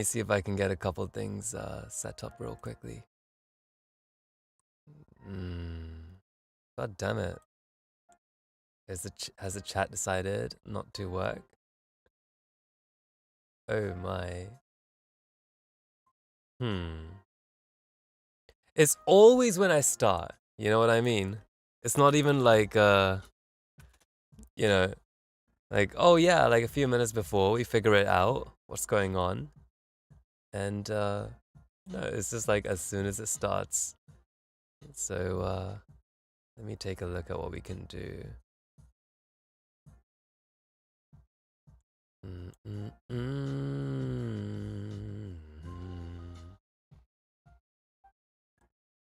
see if I can get a couple things set up real quickly. God damn it. Has the chat decided not to work? Oh my. It's always when I start. You know what I mean? It's not even like, you know, like, oh yeah, like a few minutes before we figure it out, what's going on. And no, it's just like as soon as it starts. So let me take a look at what we can do.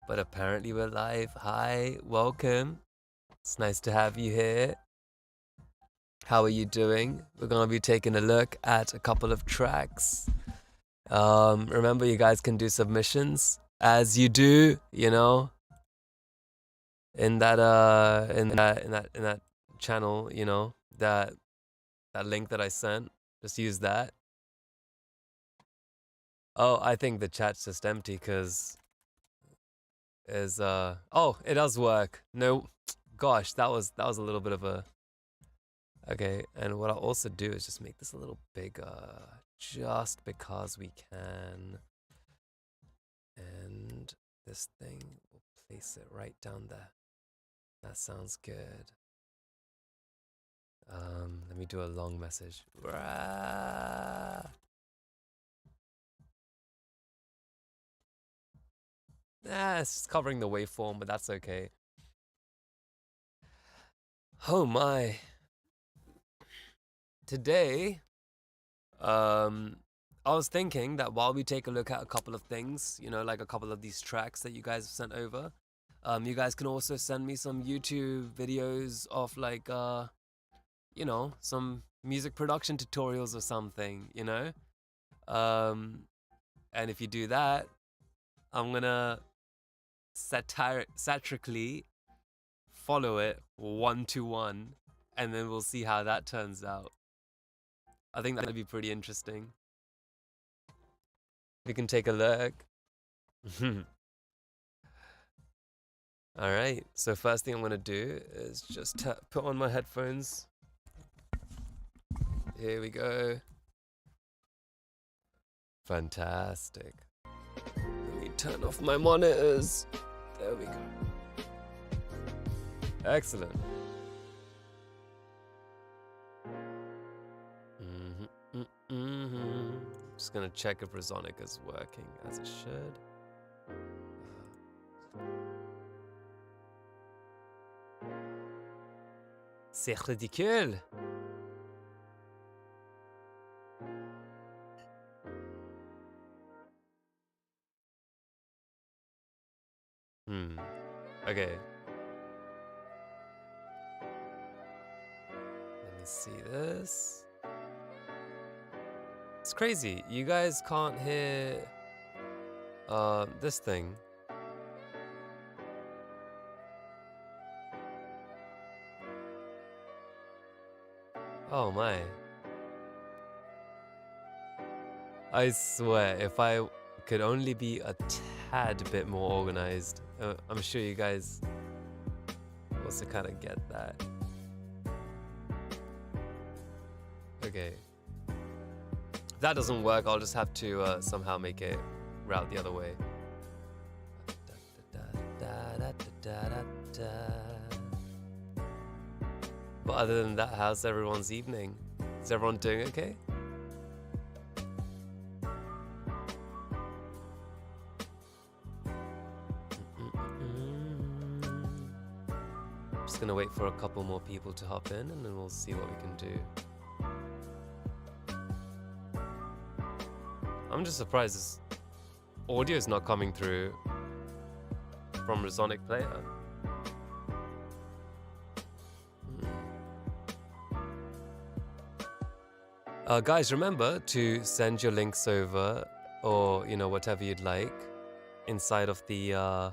But apparently we're live. Hi, welcome. It's nice to have you here. How are you doing? We're gonna be taking a look at a couple of tracks. Remember, you guys can do submissions as you do, you know, in that channel, you know, that link that I sent. Just use that. Oh, I think the chat's just empty because oh, it does work. No, gosh, that was a little bit of a. Okay, and what I'll also do is just make this a little bigger, just because we can. And this thing, we'll place it right down there. That sounds good. Let me do a long message. It's just covering the waveform, but that's okay. Oh my. Today, I was thinking that while we take a look at a couple of things, you know, like a couple of these tracks that you guys have sent over, you guys can also send me some YouTube videos of like, you know, some music production tutorials or something, you know? And if you do that, I'm gonna satirically follow it 1-to-1, and then we'll see how that turns out. I think that'd be pretty interesting. We can take a look. All right, so first thing I'm gonna do is just put on my headphones. Here we go. Fantastic. Let me turn off my monitors. There we go. Excellent. Just gonna check if Resonic is working as it should. C'est ridicule. Okay. Let me see this. It's crazy. You guys can't hear this thing. Oh my. I swear, if I could only be a tad bit more organized, I'm sure you guys also kind of get that. Okay. If that doesn't work, I'll just have to somehow make it route the other way. But other than that, how's everyone's evening? Is everyone doing okay? Just gonna wait for a couple more people to hop in, and then we'll see what we can do. I'm just surprised this audio is not coming through from Resonic Player. Guys, remember to send your links over, or you know, whatever you'd like inside of the I'll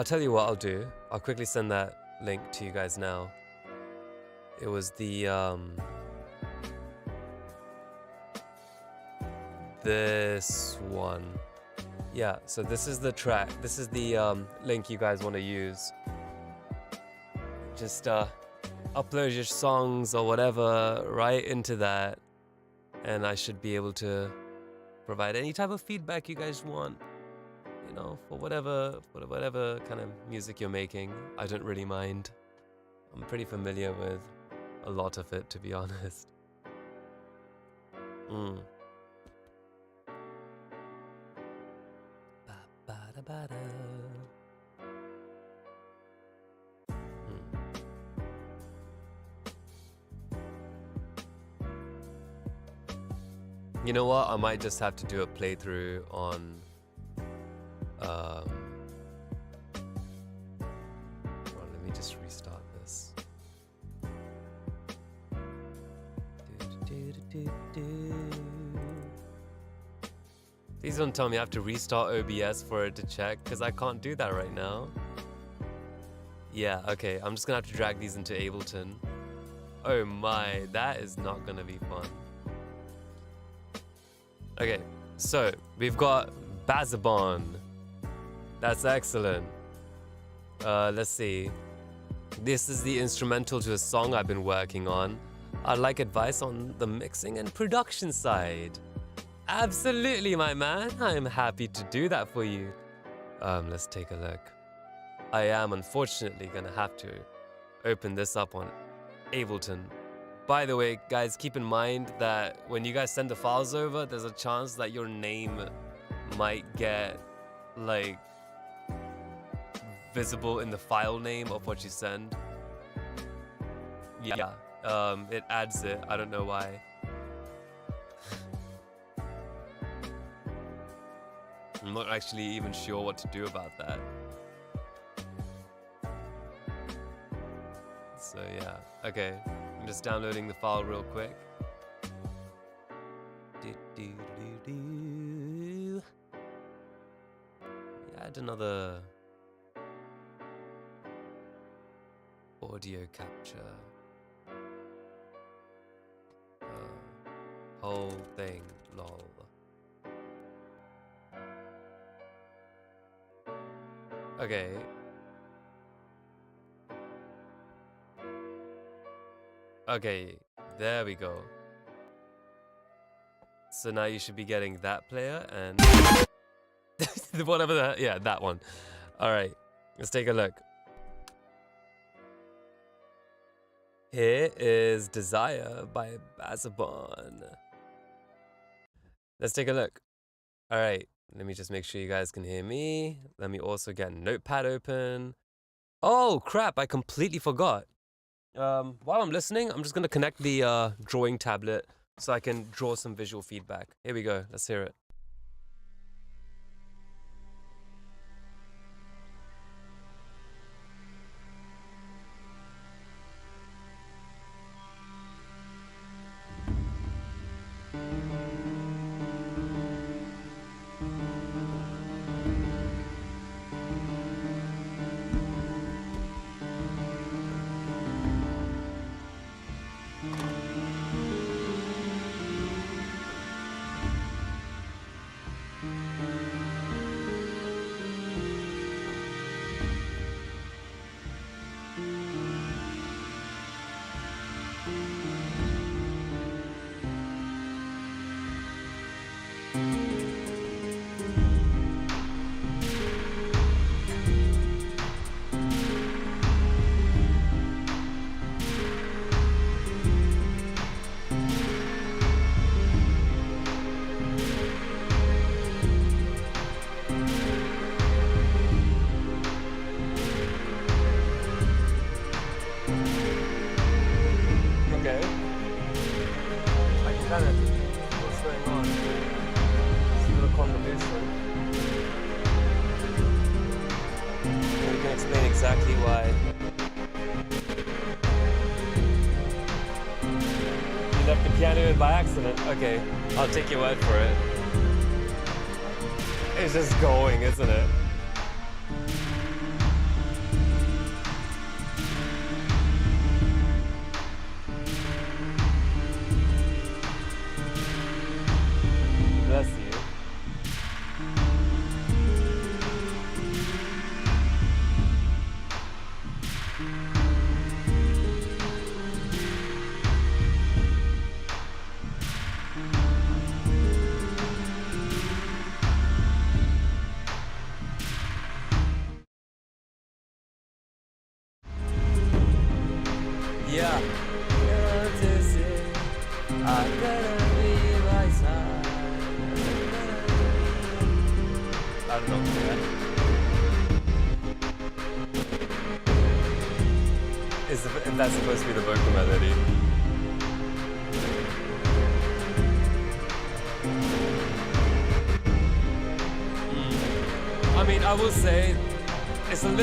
tell you what I'll do. I'll quickly send that link to you guys now. It was the this one. Yeah, so this is the track. This is the link you guys want to use. Just upload your songs or whatever right into that, and I should be able to provide any type of feedback you guys want, you know, for whatever kind of music you're making. I don't really mind. I'm pretty familiar with a lot of it, to be honest. You know what? I might just have to do a playthrough on well, let me just restart this. Please don't tell me I have to restart OBS for it to check, because I can't do that right now. Yeah, okay, I'm just gonna have to drag these into Ableton. Oh my, that is not gonna be fun. Okay, so we've got Bazabon. That's excellent. Let's see. This is the instrumental to a song I've been working on. I'd like advice on the mixing and production side. Absolutely, my man. I'm happy to do that for you. Let's take a look. I am unfortunately gonna have to open this up on Ableton. By the way, guys, keep in mind that when you guys send the files over, there's a chance that your name might get, like, visible in the file name of what you send. Yeah, it adds it. I don't know why. I'm not actually even sure what to do about that. So yeah, okay. I'm just downloading the file real quick. Add another audio capture. Whole thing, lol. Okay. Okay, there we go. So now you should be getting that player and whatever that, yeah, that one. All right, let's take a look. Here is Desire by Bazabon. Let's take a look. All right, let me just make sure you guys can hear me. Let me also get Notepad open. Oh crap, I completely forgot. While I'm listening, I'm just gonna connect the drawing tablet so I can draw some visual feedback. Here we go, let's hear it. What's going on? It's a little convolution. And we can explain exactly why. You left the piano in by accident. Okay, I'll take your word for it. It's just going, isn't it? Let's I don't know. Yeah. If that's supposed to be the vocal melody. I mean, I will say it's a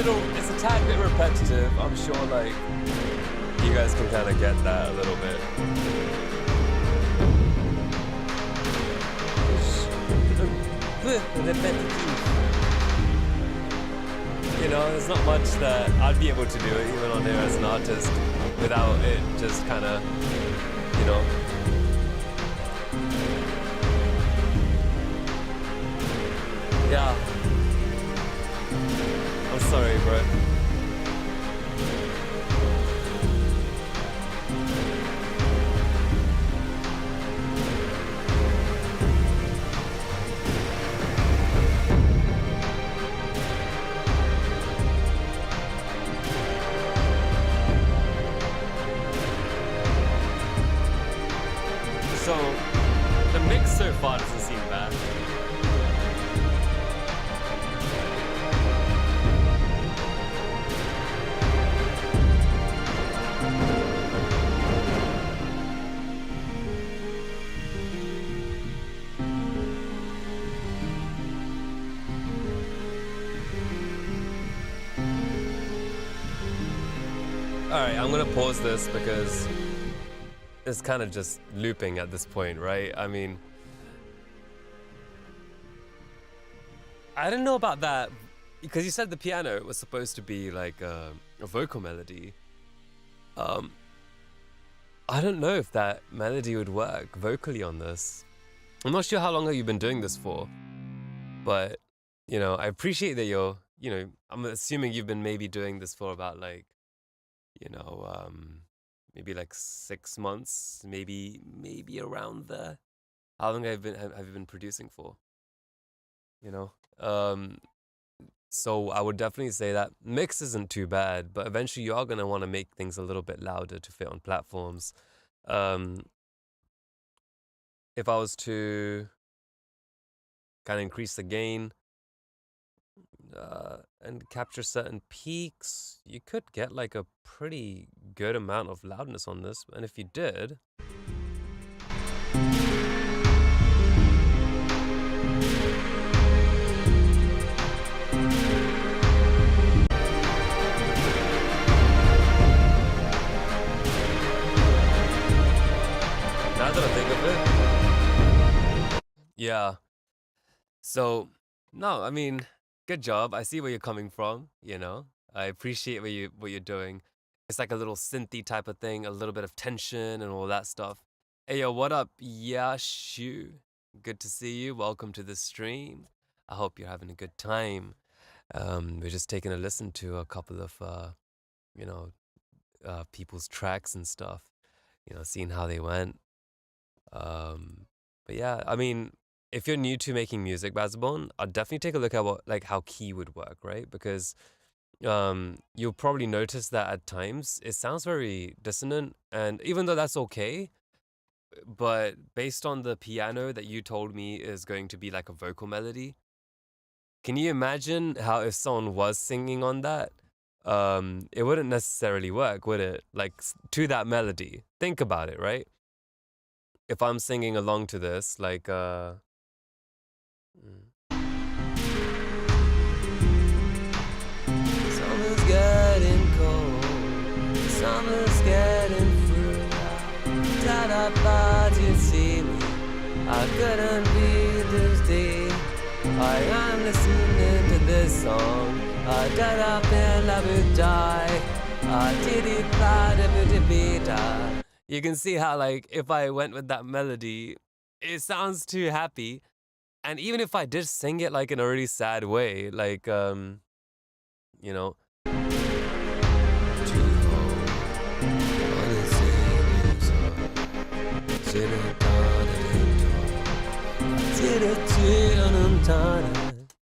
tad bit repetitive. I'm sure, like, you guys can kind of get that a little bit. You know, there's not much that I'd be able to do even on here as an artist without it just kind of, you know. Yeah. I'm sorry, bro. So, the mix so far doesn't seem bad. Alright, I'm gonna pause this because it's kind of just looping at this point, right? I mean, I don't know about that because you said the piano was supposed to be like a vocal melody. I don't know if that melody would work vocally on this. I'm not sure how long have you been doing this for, but you know, I appreciate that I'm assuming you've been maybe doing this for about like, you know, maybe like 6 months, maybe around there. How long have you been producing for? You know, so I would definitely say that mix isn't too bad, but eventually you are gonna want to make things a little bit louder to fit on platforms. If I was to kind of increase the gain and capture certain peaks, you could get like a pretty good amount of loudness on this. And if you did, now that I think of it, yeah. So, no, I mean, good job. I see where you're coming from, you know. I appreciate what you're doing. It's like a little synthy type of thing, a little bit of tension and all that stuff. Hey yo, what up, Yashu? Good to see you. Welcome to the stream. I hope you're having a good time. We're just taking a listen to a couple of you know, people's tracks and stuff, you know, seeing how they went. But yeah, I mean, if you're new to making music, Bazabone, I'd definitely take a look at how key would work, right? Because you'll probably notice that at times it sounds very dissonant, and even though that's okay, but based on the piano that you told me is going to be like a vocal melody, can you imagine how if someone was singing on that, it wouldn't necessarily work, would it? Like to that melody. Think about it, right? If I'm singing along to this, like summer's getting cold, summer's getting through. Dad, I thought you'd see me. I couldn't be this deep. I am listening to this song. I died up and I would die. I did it bad, you can see how, like, if I went with that melody, it sounds too happy. And even if I did sing it like in a really sad way, like you know,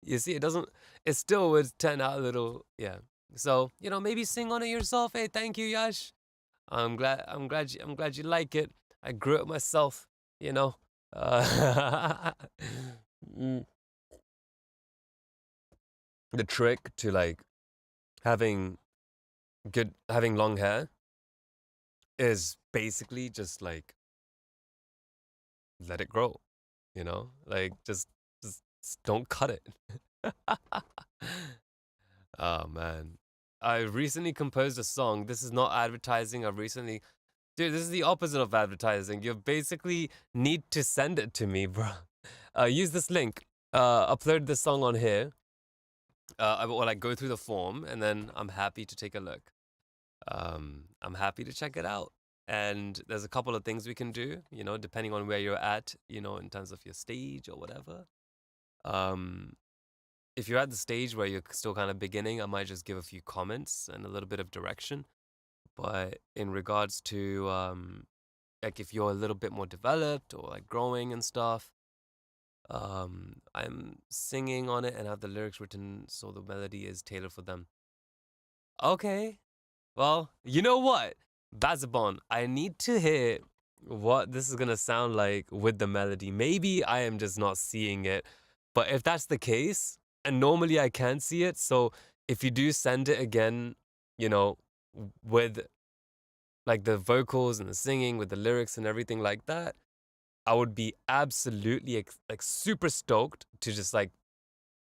you see, it still would turn out a little, yeah. So, you know, maybe sing on it yourself. Hey, thank you, Yash. I'm glad you like it. I grew it myself, you know. the trick to like having having long hair is basically just like let it grow, like just don't cut it. Oh man. I recently composed a song. This is not advertising. Dude, this is the opposite of advertising. You basically need to send it to me, bro. Use this link. Upload the song on here. I will like go through the form, and then I'm happy to take a look. I'm happy to check it out. And there's a couple of things we can do, depending on where you're at, in terms of your stage or whatever. Um, if you're at the stage where you're still kind of beginning, I might just give a few comments and a little bit of direction. But in regards to like if you're a little bit more developed or like growing and stuff, I'm singing on it and have the lyrics written so the melody is tailored for them. Okay. Well, you know what? Bazabon, I need to hear what this is gonna sound like with the melody. Maybe I am just not seeing it. But if that's the case, and normally I can see it, so if you do send it again, with like the vocals and the singing, with the lyrics and everything like that, I would be absolutely like super stoked to just like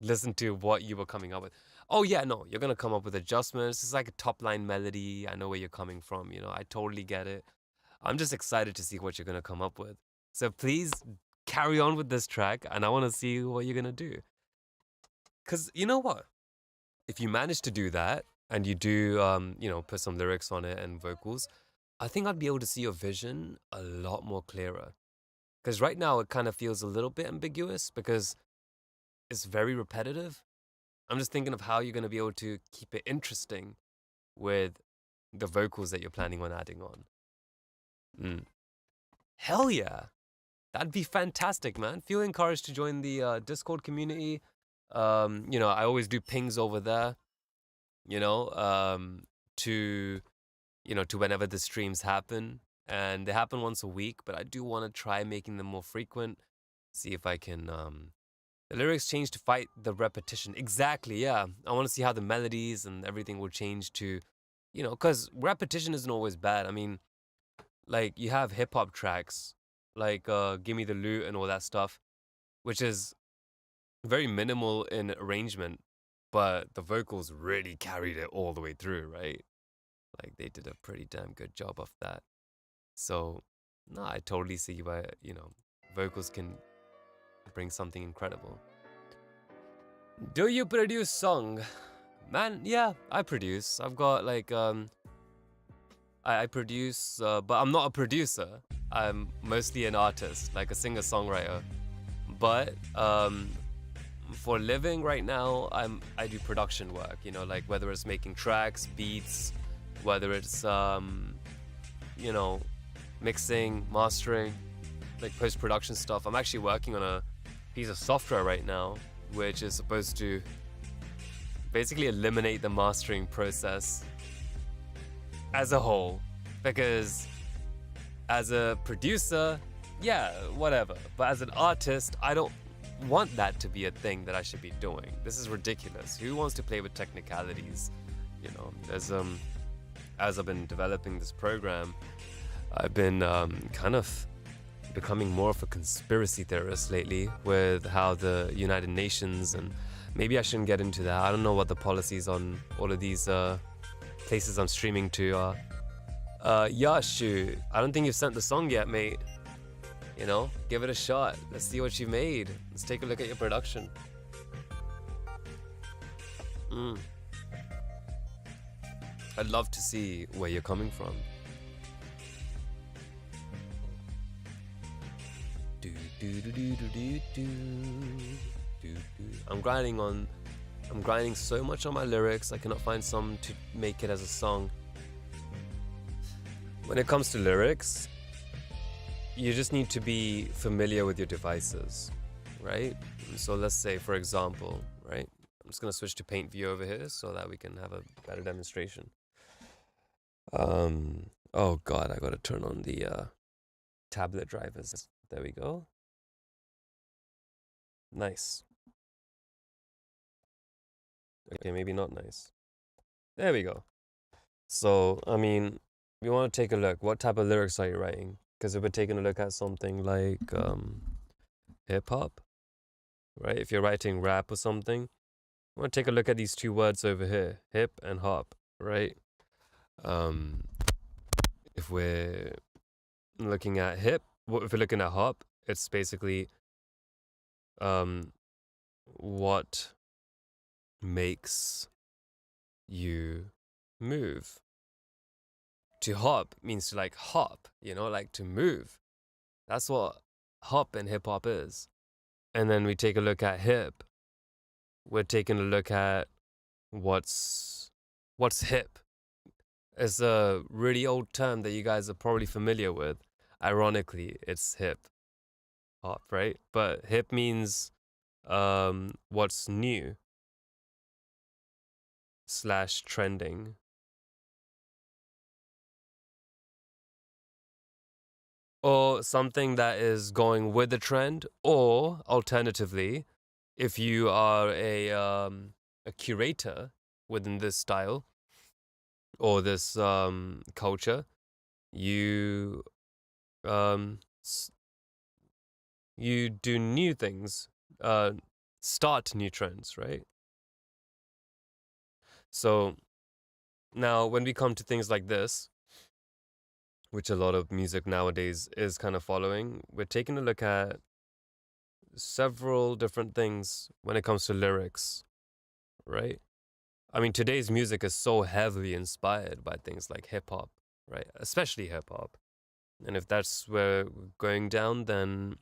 listen to what you were coming up with. Oh yeah, no, you're gonna come up with adjustments. It's like a top line melody. I know where you're coming from. I totally get it. I'm just excited to see what you're gonna come up with. So please carry on with this track, and I want to see what you're gonna do. Cause you know what? If you manage to do that and you do, put some lyrics on it and vocals, I think I'd be able to see your vision a lot more clearer. Because right now it kind of feels a little bit ambiguous because it's very repetitive. I'm just thinking of how you're going to be able to keep it interesting with the vocals that you're planning on adding on. Hell yeah. That'd be fantastic, man. Feel encouraged to join the Discord community. I always do pings over there, to, to whenever the streams happen. And they happen once a week, but I do want to try making them more frequent. See if I can, the lyrics change to fight the repetition. Exactly, yeah. I want to see how the melodies and everything will change to, because repetition isn't always bad. I mean, like, you have hip hop tracks, like Gimme the Loot and all that stuff, which is very minimal in arrangement, but the vocals really carried it all the way through, right? Like, they did a pretty damn good job of that. So, no, I totally see why, vocals can bring something incredible. Do you produce song? Man, yeah, I produce. I've got like I produce, but I'm not a producer. I'm mostly an artist, like a singer-songwriter. But for a living right now, I do production work. Like whether it's making tracks, beats, whether it's mixing, mastering, like post-production stuff. I'm actually working on a piece of software right now, which is supposed to basically eliminate the mastering process as a whole. Because as a producer, yeah, whatever. But as an artist, I don't want that to be a thing that I should be doing. This is ridiculous. Who wants to play with technicalities? There's as I've been developing this program, I've been kind of becoming more of a conspiracy theorist lately with how the United Nations, and maybe I shouldn't get into that. I don't know what the policies on all of these places I'm streaming to are. Yeah, shoot. I don't think you've sent the song yet, mate. Give it a shot. Let's see what you made. Let's take a look at your production. I'd love to see where you're coming from. I'm grinding so much on my lyrics. I cannot find some to make it as a song. When it comes to lyrics, you just need to be familiar with your devices, right? So let's say, for example, right? I'm just gonna switch to paint view over here so that we can have a better demonstration. Oh god, I gotta turn on the tablet drivers. There we go. Nice. Okay, maybe not nice. There we go. So, I mean, we want to take a look. What type of lyrics are you writing? Because if we're taking a look at something like hip hop, right? If you're writing rap or something, I want to take a look at these two words over here, hip and hop, right? Um, if we're looking at hip, if we're looking at hop, it's basically um, what makes you move. To hop means to like hop, like to move. That's what hop and hip hop is. And then we take a look at hip. We're taking a look at what's hip. It's a really old term that you guys are probably familiar with. Ironically, it's hip hop, right? But hip means what's new / trending. Or something that is going with the trend, or alternatively, if you are a curator within this style or this culture, you um, you do new things, start new trends, right? So now, when we come to things like this, which a lot of music nowadays is kind of following, we're taking a look at several different things when it comes to lyrics, right? I mean, today's music is so heavily inspired by things like hip hop, right? Especially hip hop. And if that's where we're going down, then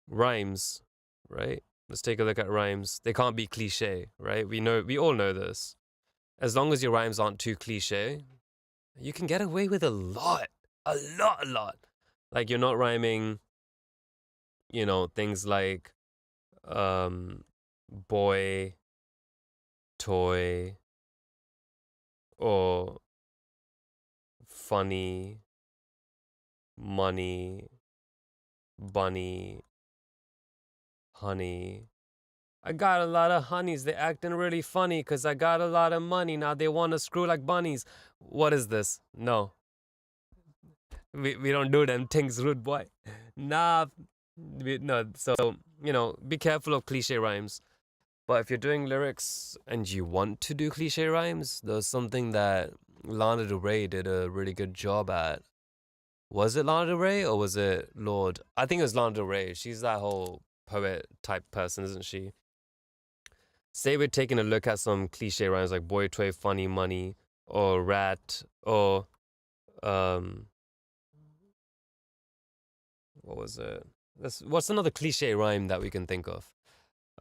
rhymes, right? Let's take a look at rhymes. They can't be cliche, right? We all know this. As long as your rhymes aren't too cliche, you can get away with a lot. A lot. Like you're not rhyming, things like boy, toy, or funny, money, bunny, honey. I got a lot of honeys. They acting really funny because I got a lot of money. Now they want to screw like bunnies. What is this? No. We don't do them things, rude boy. Nah. No. So, be careful of cliche rhymes. But if you're doing lyrics and you want to do cliche rhymes, there's something that Lana Del Rey did a really good job at. Was it Lana Del Rey or was it Lord? I think it was Lana Del Rey. She's that whole poet type person, isn't she? Say we're taking a look at some cliche rhymes like boy, toy, funny, money, or rat, or um, what was it? What's another cliche rhyme that we can think of?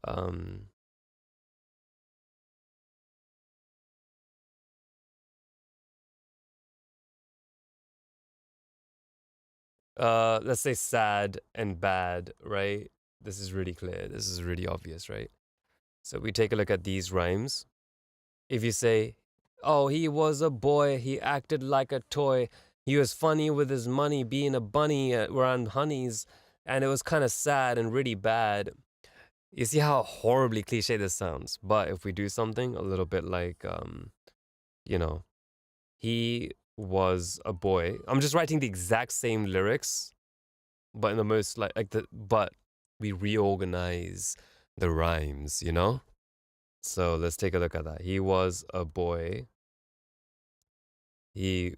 Um, let's say sad and bad, right? This is really clear. This is really obvious, right? So we take a look at these rhymes. If you say, oh, he was a boy, he acted like a toy, he was funny with his money, being a bunny around honeys, and it was kind of sad and really bad. You see how horribly cliche this sounds. But if we do something a little bit like, you know, he was a boy. I'm just writing the exact same lyrics, but in the most but we reorganize the rhymes. So let's take a look at that. He was a boy. He,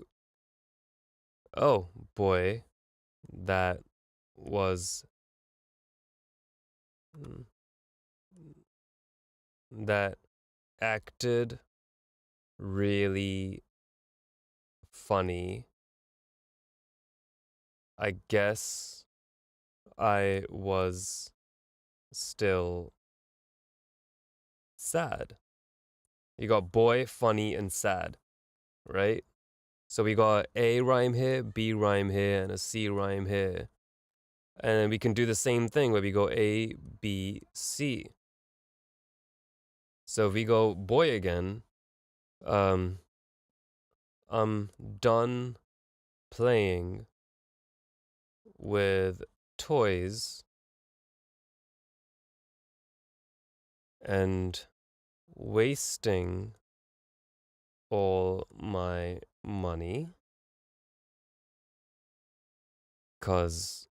oh boy, that was, mm, that acted really funny. I guess I was still sad. You got boy, funny, and sad, right? So we got A rhyme here, B rhyme here, and a C rhyme here. And we can do the same thing where we go A, B, C. So if we go boy again, um, I'm done playing with toys and wasting all my money because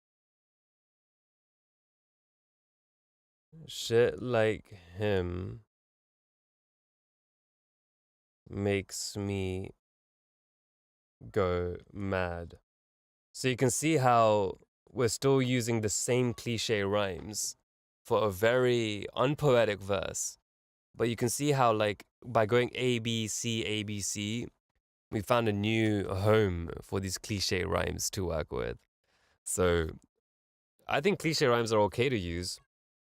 shit like him makes me go mad. So you can see how we're still using the same cliche rhymes for a very unpoetic verse. But you can see how, like, by going A, B, C, A, B, C, we found a new home for these cliche rhymes to work with. So I think cliche rhymes are okay to use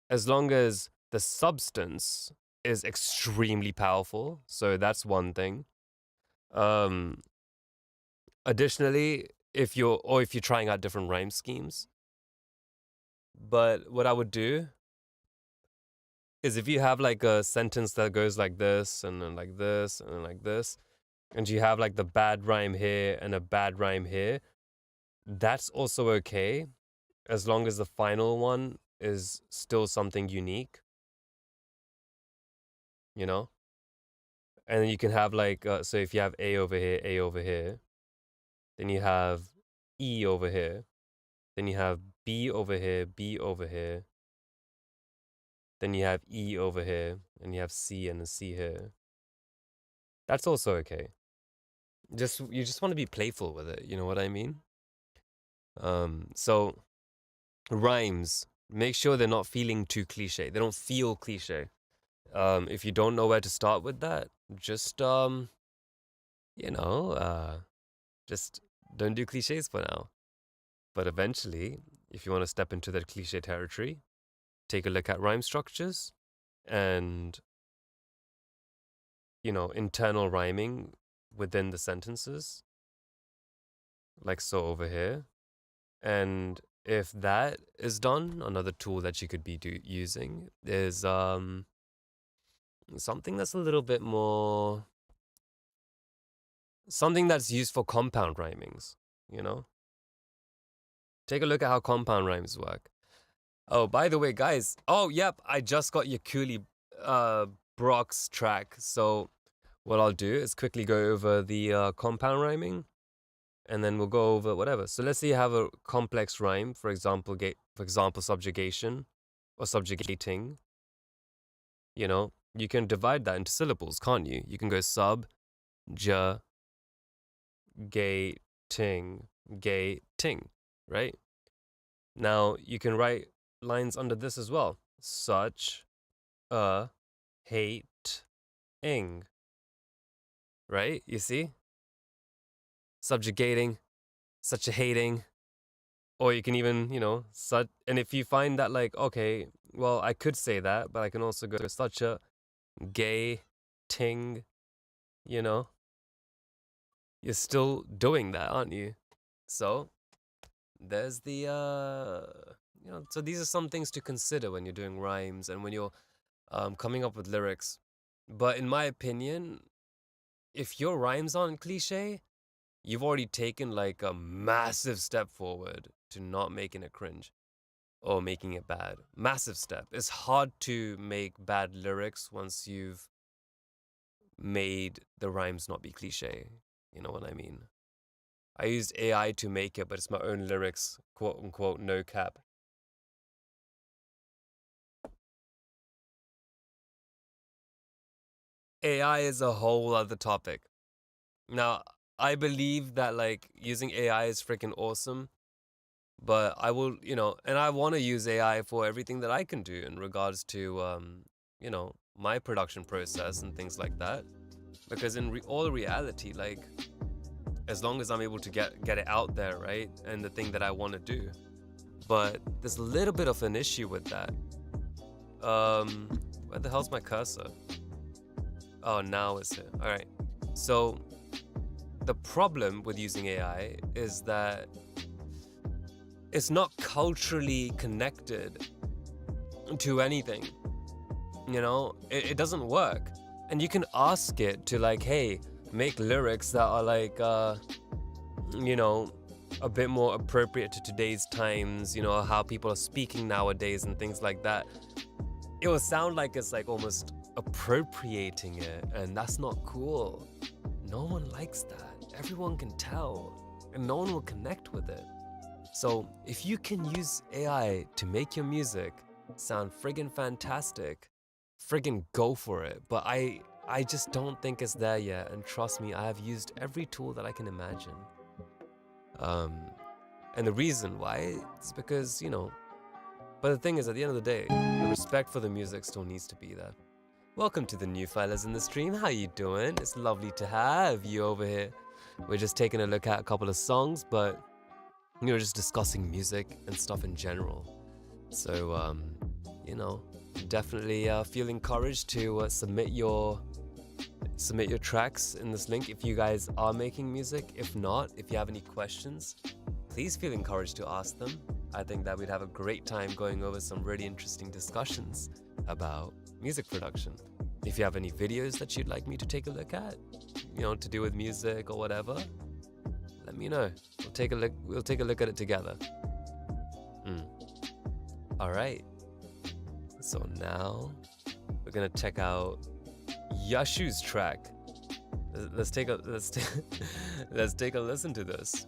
as long as the substance is extremely powerful. So that's one thing. Um, Additionally, if you're trying out different rhyme schemes, but what I would do is if you have like a sentence that goes like this and then like this and then like this, and you have like the bad rhyme here and a bad rhyme here, that's also okay as long as the final one is still something unique, you know? And then you can have like, so if you have A over here, then you have E over here, then you have B over here, B over here, then you have E over here, and you have C and a C here. That's also okay. You just want to be playful with it, you know what I mean? So rhymes, make sure they're not feeling too cliche. They don't feel cliche. If you don't know where to start with that, just you know, just don't do cliches for now. But eventually, if you want to step into that cliche territory, take a look at rhyme structures and, you know, internal rhyming within the sentences, like so over here. And if that is done, another tool that you could be using is something that's a little bit more, something that's used for compound rhymings, you know? Take a look at how compound rhymes work. Oh, by the way, guys. Oh, yep. I just got Yakuli Brock's track. So what I'll do is quickly go over the compound rhyming, and then we'll go over whatever. So let's say you have a complex rhyme, for example, subjugation or subjugating. You know, you can divide that into syllables, can't you? You can go sub, ja, gay, ting, right? Now you can write lines under this as well. Such a hate-ing, right? You see? Subjugating, such a hating. Or you can even, you know, and if you find that like, okay, well, I could say that, but I can also go such a gay ting, you know? You're still doing that, aren't you? So there's the you know, so these are some things to consider when you're doing rhymes and when you're coming up with lyrics. But in my opinion, if your rhymes aren't cliche, you've already taken like a massive step forward to not making it cringe or making it bad. Massive step. It's hard to make bad lyrics once you've made the rhymes not be cliche. You know what I mean? I used AI to make it, but it's my own lyrics, quote unquote, no cap. AI is a whole other topic. Now, I believe that like using AI is freaking awesome, but I will, you know, and I want to use AI for everything that I can do in regards to, you know, my production process and things like that. Because in all reality, like, as long as I'm able to get it out there, right, and the thing that I want to do, but there's a little bit of an issue with that. Where the hell's my cursor? Oh, now it's here. All right. So the problem with using AI is that it's not culturally connected to anything. You know, it doesn't work. And you can ask it to like, hey, make lyrics that are like, you know, a bit more appropriate to today's times, you know, how people are speaking nowadays and things like that. It will sound like it's like almost appropriating it, and that's not cool. No one likes that. Everyone can tell, and no one will connect with it. So if you can use AI to make your music sound friggin' fantastic, friggin' go for it. But I just don't think it's there yet, and trust me, I have used every tool that I can imagine. And the reason why is because, but the thing is, at the end of the day, the respect for the music still needs to be there. Welcome to the new filers in the stream. How you doing? It's lovely to have you over here. We're just taking a look at a couple of songs, but just discussing music and stuff in general. So, definitely feel encouraged to submit your tracks in this link if you guys are making music. If not, if you have any questions, please feel encouraged to ask them. I think that we'd have a great time going over some really interesting discussions about music production. If you have any videos that you'd like me to take a look at, to do with music or whatever, let me know. We'll take a look at it together. All right. So now we're gonna check out Yashu's track. Let's take a listen to this.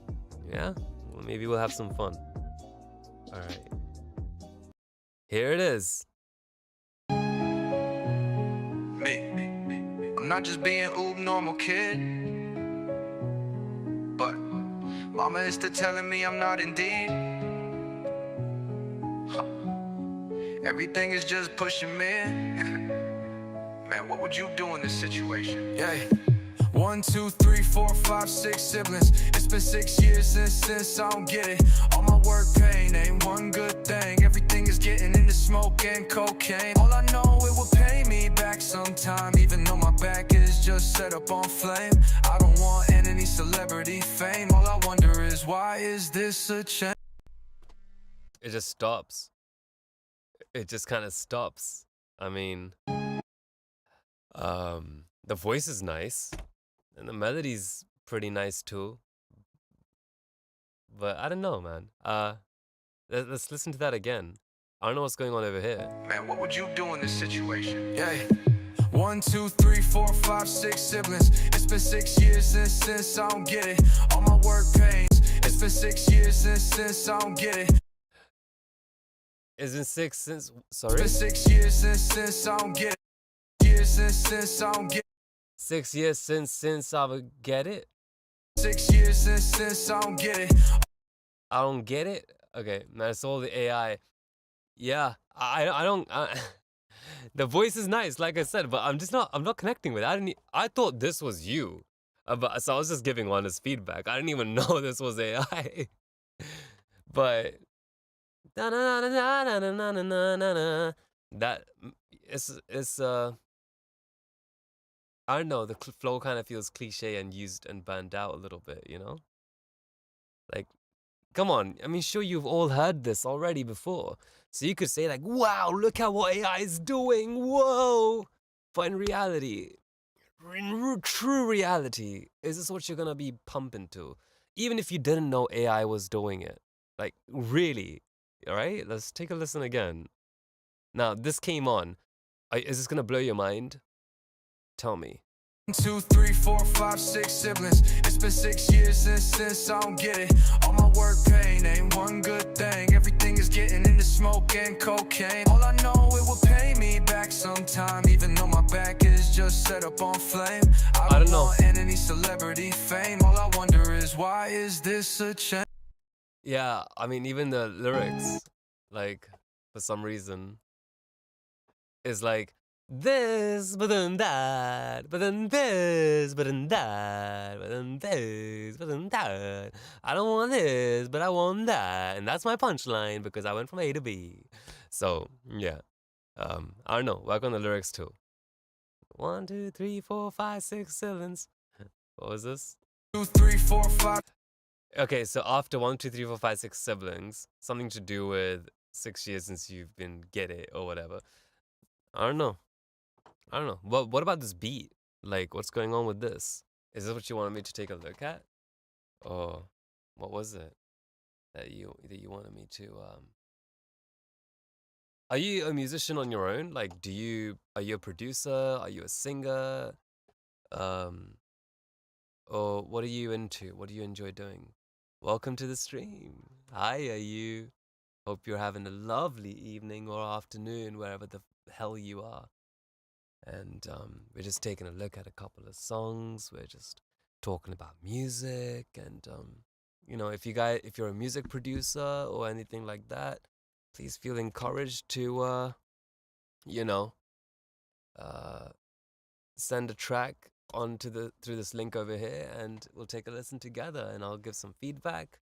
Yeah, well, maybe we'll have some fun. All right. Here it is. I'm not just being normal kid, but mama is still telling me I'm not indeed. Everything is just pushing me. Man, what would you do in this situation? Yeah. 1, 2, 3, 4, 5, 6 siblings. It's been 6 years since I don't get it. All my work pain ain't one good thing. Everything is getting into smoke and cocaine. All I know, it will pay me back sometime, even though my back is just set up on flame. I don't want any celebrity fame. All I wonder is, why is this a change? It just stops. It just kind of stops. I mean, the voice is nice, and the melody's pretty nice too. But I don't know, man. Let's listen to that again. I don't know what's going on over here. Man, what would you do in this situation? Yeah. 1, 2, 3, 4, 5, 6 siblings. It's been 6 years since I don't get it. All my work pains. It's been 6 years since I don't get it. It's been 6 since. Sorry. It's been 6 years since I don't get it. Since I don't get it. 6 years since I would get it. 6 years since I don't get it. I don't get it. Okay, that's all the AI. Yeah, I don't. The voice is nice, like I said, but I'm not connecting with it. I thought this was you, so I was just giving honest feedback. I didn't even know this was AI. But that it's I don't know. The flow kind of feels cliche and used and burned out a little bit, Like, come on. I mean, sure, you've all heard this already before. So you could say like, wow, look at what AI is doing. Whoa. But in reality, in true reality, is this what you're going to be pumping to? Even if you didn't know AI was doing it. Like, really. All right, let's take a listen again. Now, this came on. Is this going to blow your mind? Tell me. 1, 2, 3, 4, 5, 6 siblings. It's been 6 years since I don't get it. All my work pain ain't one good thing. Everything is getting into smoke and cocaine. All I know, it will pay me back sometime, even though my back is just set up on flame. I don't know. Want any celebrity fame. All I wonder is, why is this a change? Yeah, I mean, even the lyrics, like, for some reason, is like, this, but then that, but then this, but then that, but then this, but then that. I don't want this, but I want that. And that's my punchline because I went from A to B. So, yeah. I don't know. Work on the lyrics too. 1, 2, 3, 4, 5, 6, 7. What was this? 2, 3, 4, 5. Okay, so after 1, 2, 3, 4, 5, 6 siblings, something to do with 6 years since you've been get it or whatever. I don't know. What about this beat? Like, what's going on with this? Is this what you wanted me to take a look at? Or what was it that you wanted me to Are you a musician on your own? Like, are you a producer? Are you a singer? Um, or what are you into? What do you enjoy doing? Welcome to the stream. Hi, are you? Hope you're having a lovely evening or afternoon, wherever the hell you are. And we're just taking a look at a couple of songs. We're just talking about music, and if you're a music producer or anything like that, please feel encouraged to you know, uh, send a track through this link over here, and we'll take a listen together, and I'll give some feedback.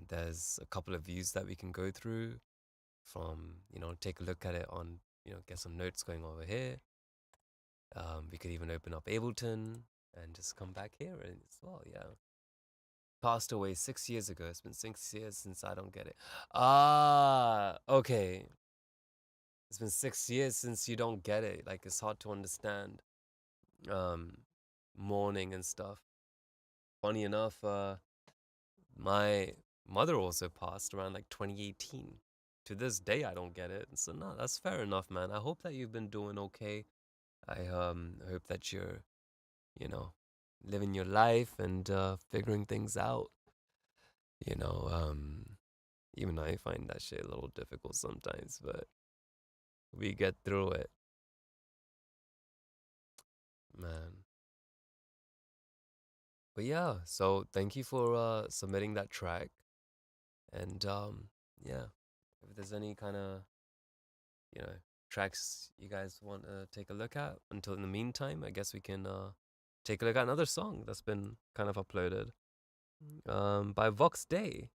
There's a couple of views that we can go through from, take a look at it on, get some notes going over here. We could even open up Ableton and just come back here as well. Yeah. Passed away 6 years ago. It's been 6 years since I don't get it. Ah, okay. It's been 6 years since you don't get it. Like, it's hard to understand. Mourning and stuff. Funny enough, my mother also passed around like 2018. To this day, I don't get it. So no, that's fair enough, man. I hope that you've been doing okay. I hope that you're, you know, living your life and figuring things out. You know, even I find that shit a little difficult sometimes, but we get through it, man. But yeah, so thank you for submitting that track. And yeah, if there's any kind of, you know, tracks you guys want to take a look at, until in the meantime, I guess we can take a look at another song that's been kind of uploaded by Vox Day.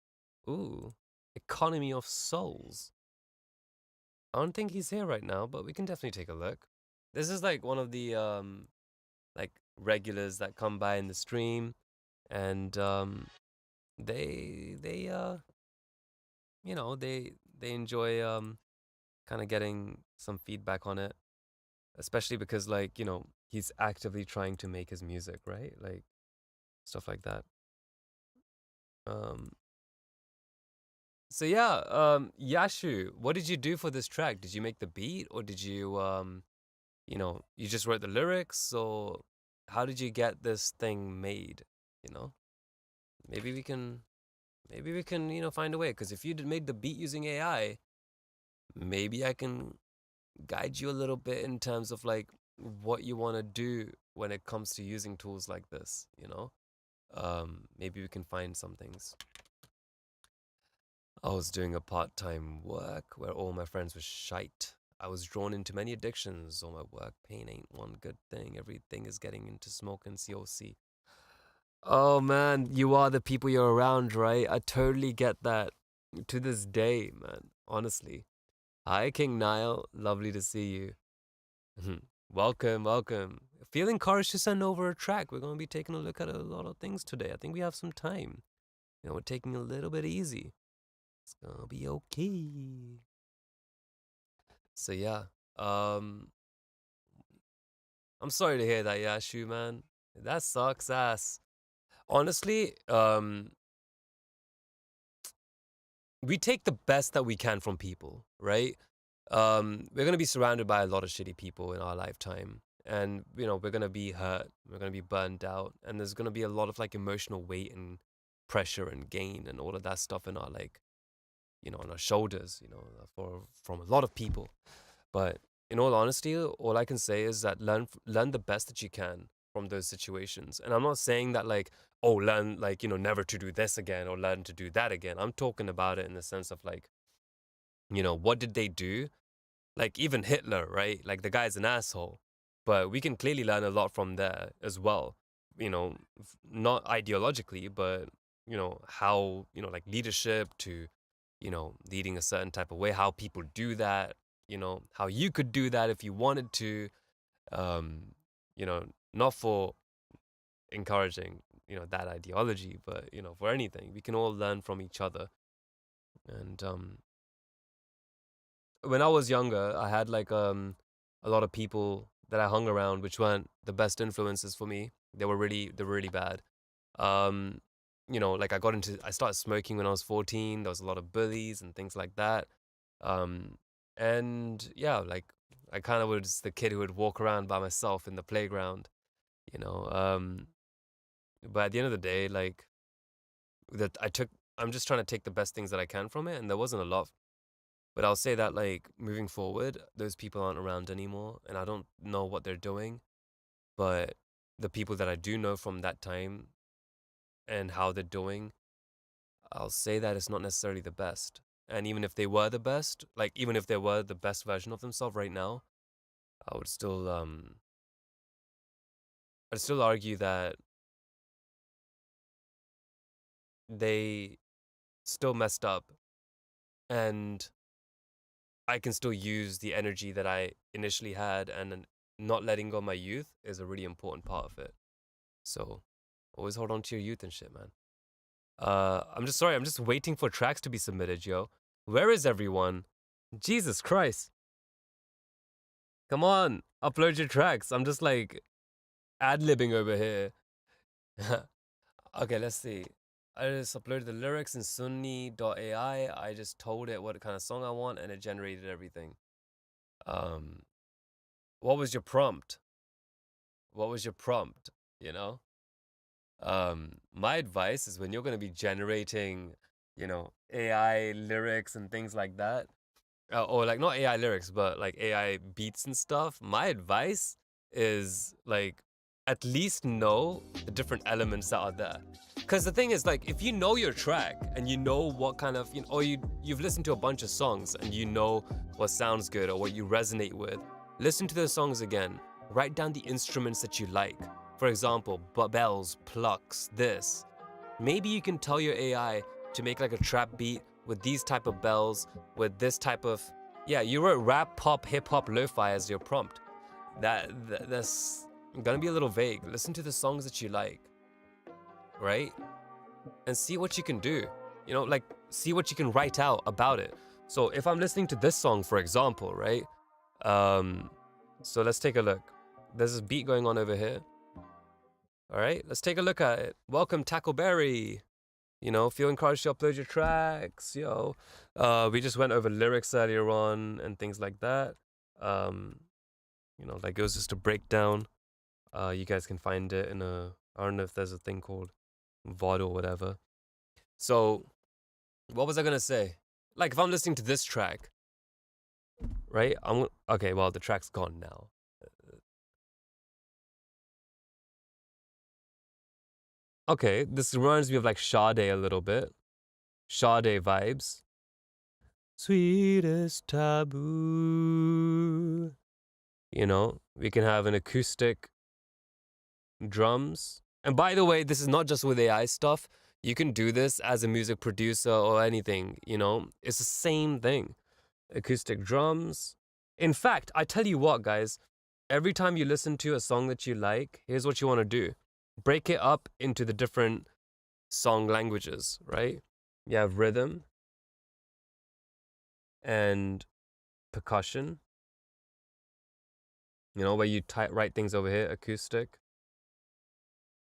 Ooh, Economy of Souls. I don't think he's here right now, but we can definitely take a look. This is like one of the like regulars that come by in the stream, and they they enjoy kind of getting some feedback on it, especially because, like, he's actively trying to make his music, right? Like, stuff like that. Um so yeah, Yashu, what did you do for this track? Did you make the beat, or did you you just wrote the lyrics, or how did you get this thing made, you know? Maybe we can find a way, because if you made the beat using AI, maybe I can guide you a little bit in terms of like what you want to do when it comes to using tools like this, maybe we can find some things. I was doing a part-time work where all my friends were shite. I was drawn into many addictions. All my work pain ain't one good thing. Everything is getting into smoke and COC. Oh man, you are the people you're around, right? I totally get that. To this day, man. Honestly. Hi, King Nile. Lovely to see you. Welcome, welcome. Feel encouraged to send over a track. We're going to be taking a look at a lot of things today. I think we have some time. We're taking a little bit easy. It's going to be okay. So yeah, I'm sorry to hear that, Yashu, man. That sucks ass. Honestly, we take the best that we can from people, right? We're gonna be surrounded by a lot of shitty people in our lifetime, and we're gonna be hurt, we're gonna be burned out, and there's gonna be a lot of like emotional weight and pressure and gain and all of that stuff in our, like, on our shoulders, from a lot of people. But in all honesty, all I can say is that learn the best that you can from those situations. And I'm not saying that, like, oh, learn, like, never to do this again or learn to do that again. I'm talking about it in the sense of, like, what did they do? Like, even Hitler, right? Like, the guy's an asshole, but we can clearly learn a lot from there as well. Not ideologically, but how, like, leadership to leading a certain type of way, how people do that, how you could do that if you wanted to, not for encouraging, that ideology, but, for anything. We can all learn from each other. And when I was younger, I had like a lot of people that I hung around, which weren't the best influences for me. They're really bad. Like, I started smoking when I was 14. There was a lot of bullies and things like that. And yeah, like I kind of was the kid who would walk around by myself in the playground, you know. But at the end of the day, like that I'm just trying to take the best things that I can from it, and there wasn't a lot. But I'll say that like moving forward, those people aren't around anymore, and I don't know what they're doing. But the people that I do know from that time and how they're doing, I'll say that it's not necessarily the best. And even if they were the best, like even if they were the best version of themselves right now, I would still I'd still argue that they still messed up, and I can still use the energy that I initially had, and not letting go of my youth is a really important part of it. So always hold on to your youth and shit, man. I'm just sorry, I'm just waiting for tracks to be submitted, yo. Where is everyone? Jesus Christ. Come on, upload your tracks. I'm just like ad-libbing over here. Okay, let's see. I just uploaded the lyrics in Sunni.ai. I just told it what kind of song I want, and it generated everything. Um, what was your prompt? What was your prompt? You know? My advice is when you're gonna be generating, AI lyrics and things like that, or like not AI lyrics, but like AI beats and stuff. My advice is like at least know the different elements that are there. Because the thing is, like, if you know your track and you know what kind of, or you've listened to a bunch of songs and you know what sounds good or what you resonate with, listen to those songs again. Write down the instruments that you like. For example, bells, plucks, this. Maybe you can tell your AI to make like a trap beat with these type of bells, with this type of, yeah, you wrote rap, pop, hip hop, lo-fi as your prompt. That's gonna be a little vague. Listen to the songs that you like, right? And see what you can do. Like see what you can write out about it. So if I'm listening to this song, for example, right? So let's take a look. There's this beat going on over here. All right, let's take a look at it. Welcome, Tackleberry. Feel encouraged to upload your tracks, yo. We just went over lyrics earlier on and things like that. Like it was just a breakdown. You guys can find it in I don't know if there's a thing called VOD or whatever. So, what was I gonna say? Like if I'm listening to this track, right? Okay. Well, the track's gone now. Okay, this reminds me of like Sade a little bit. Sade vibes. Sweetest taboo. We can have an acoustic drums. And by the way, this is not just with AI stuff. You can do this as a music producer or anything, It's the same thing. Acoustic drums. In fact, I tell you what, guys, every time you listen to a song that you like, here's what you want to do. Break it up into the different song languages, right? You have rhythm and percussion, where you write things over here, acoustic.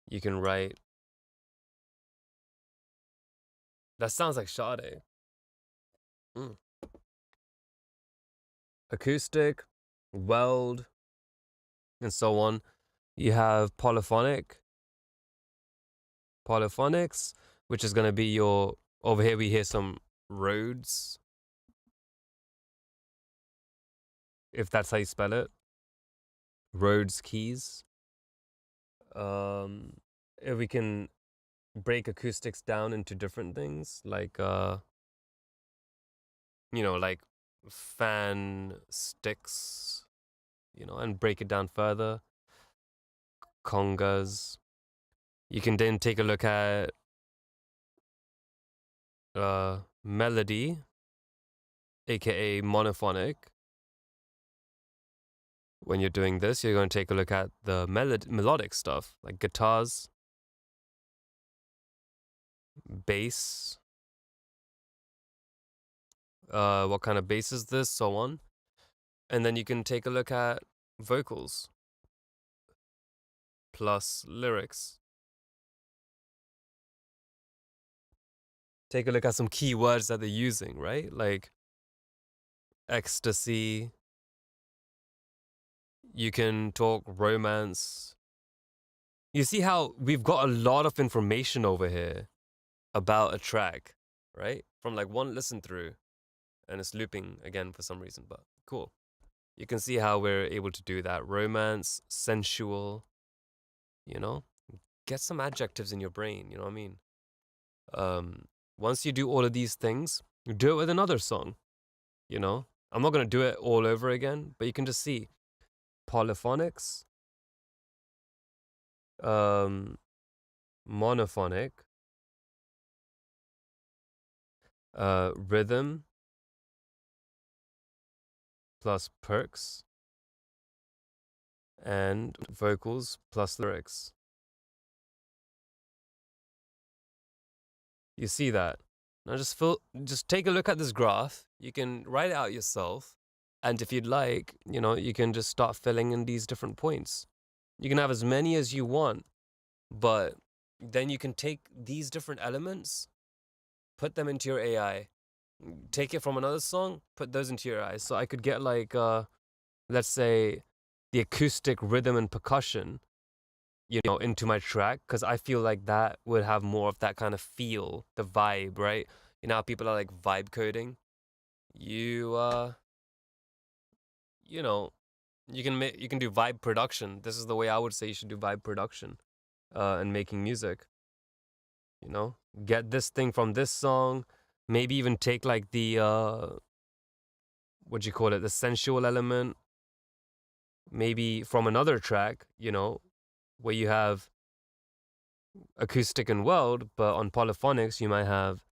You can write. That sounds like Sade. Acoustic, weld, and so on. You have polyphonics, which is going to be your, over here we hear some Rhodes, if that's how you spell it. Rhodes keys. If we can break acoustics down into different things, like, like fan sticks, and break it down further. Congas. You can then take a look at melody, aka monophonic. When you're doing this, you're going to take a look at the melodic stuff, like guitars, bass, what kind of bass is this, so on. And then you can take a look at vocals plus lyrics. Take a look at some keywords that they're using, right? Like, ecstasy. You can talk romance. You see how we've got a lot of information over here about a track, right? From like one listen through, and it's looping again for some reason, but cool. You can see how we're able to do that. Romance, sensual, you know? Get some adjectives in your brain, you know what I mean? Once you do all of these things, do it with another song, you know? I'm not going to do it all over again, but you can just see polyphonics, monophonic, rhythm plus perks, and vocals plus lyrics. You see that? Now just take a look at this graph. You can write it out yourself. And if you'd like, you know, you can just start filling in these different points. You can have as many as you want, but then you can take these different elements, put them into your AI, take it from another song, put those into your AI. So I could get like, let's say, the acoustic rhythm and percussion, you know, into my track, because I feel like that would have more of that kind of feel, the vibe, right? You know how people are like vibe coding? You know, you can do vibe production. This is the way I would say you should do vibe production, and making music. You know, get this thing from this song, maybe even take like the what do you call it, the sensual element, maybe from another track. You know, where you have acoustic and world, but on polyphonics you might have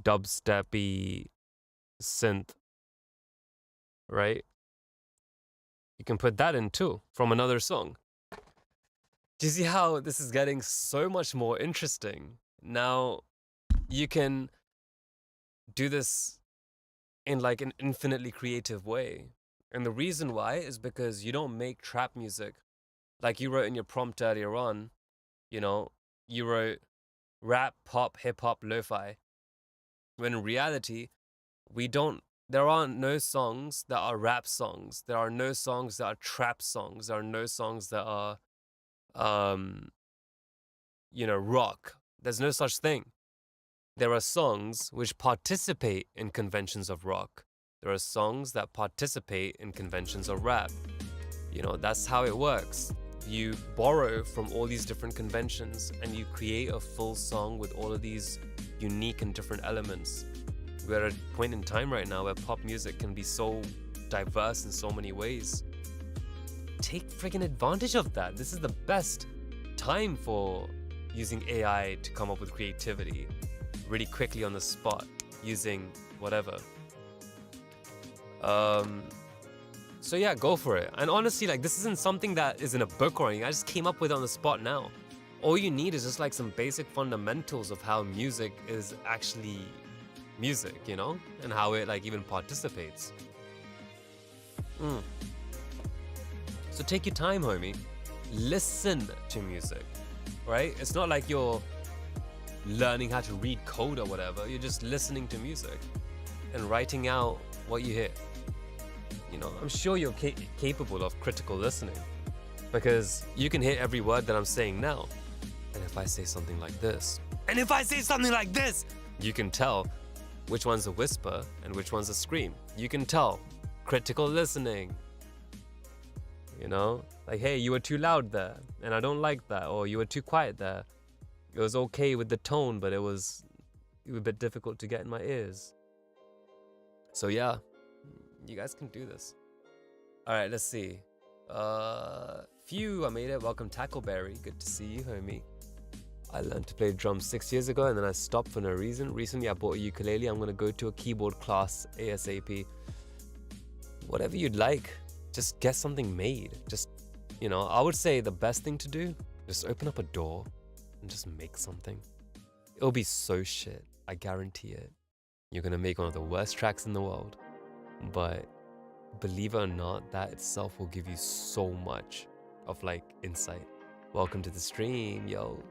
dubsteppy synth, right? You can put that in too from another song. Do you see how this is getting so much more interesting? Now, you can do this in like an infinitely creative way. And the reason why is because you don't make trap music like you wrote in your prompt earlier on. You know, you wrote rap, pop, hip hop, lo-fi. When in reality, there are no songs that are rap songs. There are no songs that are trap songs. There are no songs that are, rock. There's no such thing. There are songs which participate in conventions of rock. There are songs that participate in conventions of rap. You know, that's how it works. You borrow from all these different conventions and you create a full song with all of these unique and different elements. We're at a point in time right now where pop music can be so diverse in so many ways. Take friggin' advantage of that. This is the best time for using AI to come up with creativity really quickly on the spot, using whatever. So yeah, go for it. And honestly, like, this isn't something that is in a book or anything. I just came up with it on the spot now. All you need is just like some basic fundamentals of how music is actually music, you know? And how it like even participates. So take your time, homie. Listen to music, right? It's not like you're learning how to read code or whatever. You're just listening to music and writing out what you hear. You know, I'm sure you're capable of critical listening, because you can hear every word that I'm saying now. And if I say something like this, and if I say something like this, you can tell which one's a whisper and which one's a scream. You can tell. Critical listening. You know, like, hey, you were too loud there, and I don't like that. Or you were too quiet there. It was okay with the tone, but it was a bit difficult to get in my ears. So yeah, you guys can do this. All right, let's see. Phew, I made it. Welcome, Tackleberry. Good to see you, homie. I learned to play drums 6 years ago, and then I stopped for no reason. Recently, I bought a ukulele. I'm gonna go to a keyboard class ASAP. Whatever you'd like, just get something made. Just, you know, I would say the best thing to do, just open up a door and just make something. It'll be so shit, I guarantee it. You're gonna make one of the worst tracks in the world, but believe it or not, that itself will give you so much of like insight. Welcome to the stream, yo.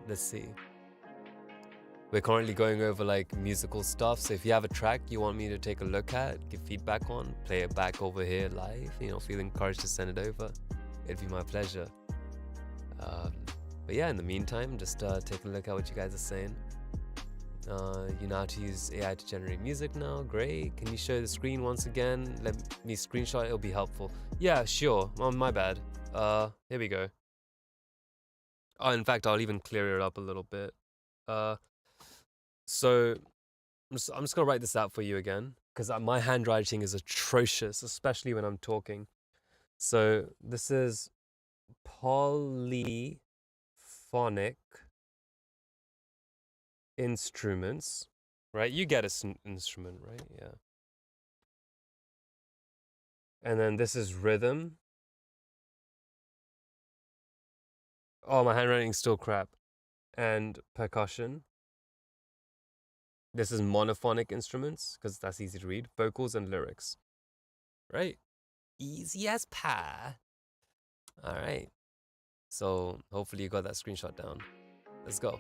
Let's see. We're currently going over like musical stuff. So if you have a track you want me to take a look at, give feedback on, play it back over here live, feel encouraged to send it over. It'd be my pleasure. But yeah, in the meantime, just take a look at what you guys are saying. You know how to use AI to generate music now. Great. Can you show the screen once again? Let me screenshot it. It'll be helpful. Yeah, sure. Oh, my bad. Here we go. Oh, in fact, I'll even clear it up a little bit. So I'm just gonna write this out for you again because my handwriting is atrocious, especially when I'm talking. So this is polyphonic instruments, right? You get an instrument, right? Yeah. And then this is rhythm. Oh, my handwriting's still crap. And percussion. This is monophonic instruments because that's easy to read. Vocals and lyrics. Right? Easy as pie. All right. So hopefully you got that screenshot down. Let's go.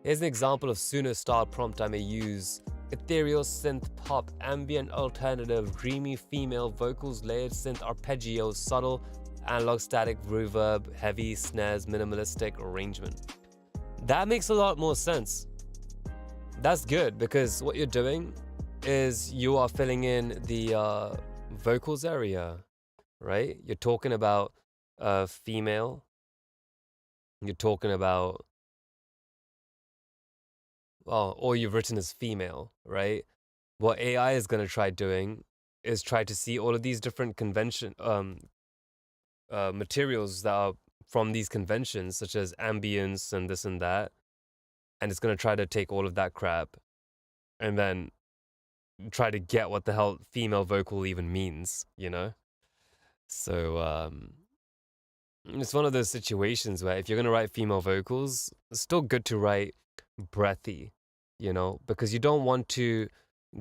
Here's an example of Suno style prompt I may use. Ethereal synth pop, ambient alternative, dreamy female vocals, layered synth arpeggios, subtle analog static reverb, heavy snares, minimalistic arrangement. That makes a lot more sense. That's good because what you're doing is you are filling in the vocals area, right? You're talking about female. You're talking about, well, all you've written is female, right? What AI is going to try doing is try to see all of these different materials that are from these conventions, such as ambience and this and that, and it's going to try to take all of that crap and then try to get what the hell female vocal even means, So it's one of those situations where if you're going to write female vocals, it's still good to write breathy, because you don't want to